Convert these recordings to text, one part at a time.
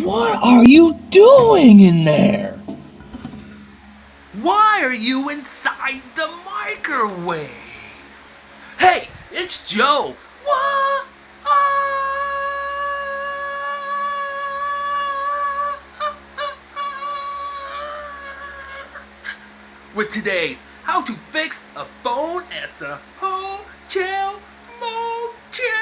What are you doing in there? Why are you inside the microwave? Hey, it's Joe. What? With today's How to Fix a Phone at the Hotel Motel.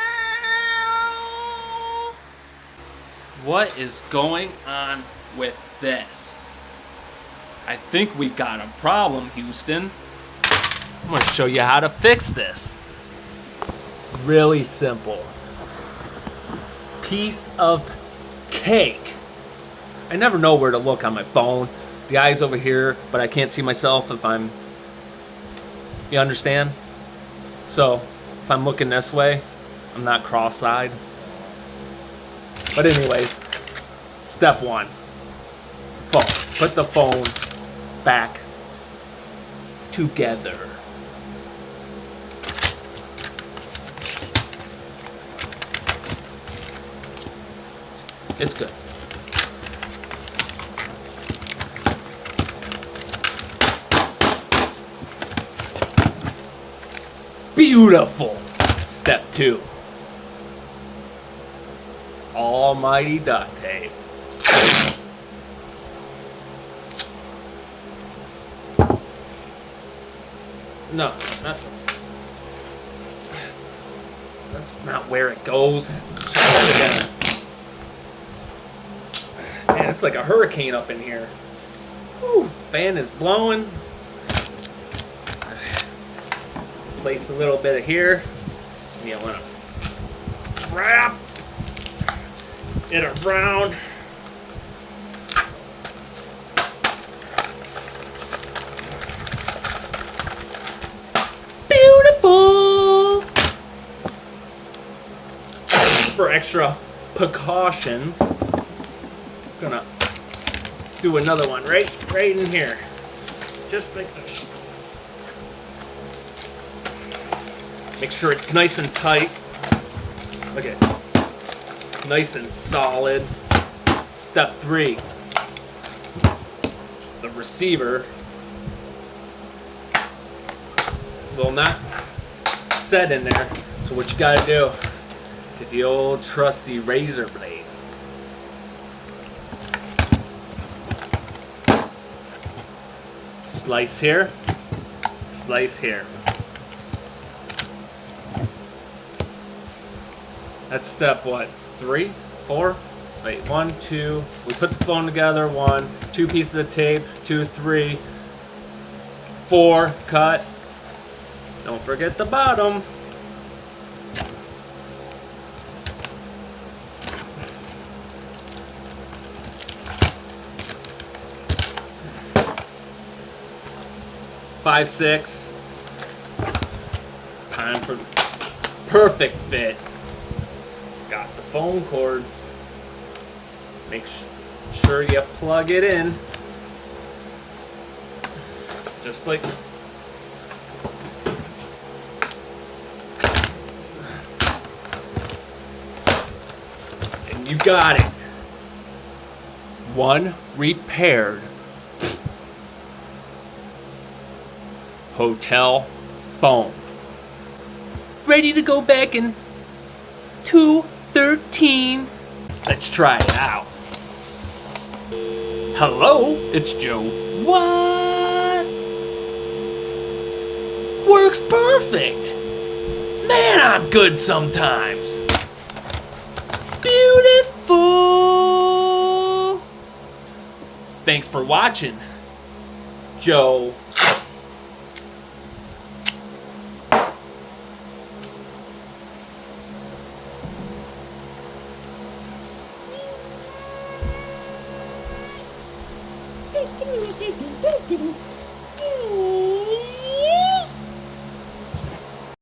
What is going on with this? I think we got a problem, Houston. I'm gonna show you how to fix this. Really simple. Piece of cake. I never know where to look on my phone. The eye's over here, but I can't see myself if I'm... You understand? So, if I'm looking this way, I'm not cross-eyed. But anyways, step one. Phone. Put the phone back together. It's good. Beautiful. Step two. Almighty duct tape. No, that's not where it goes. Man, it's like a hurricane up in here. Whew, fan is blowing. Place a little bit of here. You want to wrap it around. Beautiful. For extra precautions, I'm gonna do another one right in here, just like this. Make sure it's nice and tight. Look at it. Nice and solid. Step three. The receiver will not set in there. So what you gotta do, get the old trusty razor blade. Slice here. Slice here. That's step what? 3? 4? Wait, 1, 2. We put the phone together. 1, 2 pieces of tape. 2, 3, 4. Cut. Don't forget the bottom. Five, 6. Time for perfect fit. Got the phone cord. Make sure you plug it in. Just like and you got it. One repaired hotel phone. Ready to go back in 213. Let's try it out. Hello, it's JoeWhat. Works perfect. Man, I'm good sometimes. Beautiful. Thanks for watching, Joe. Ding, ding, ding, ding, ding, ding.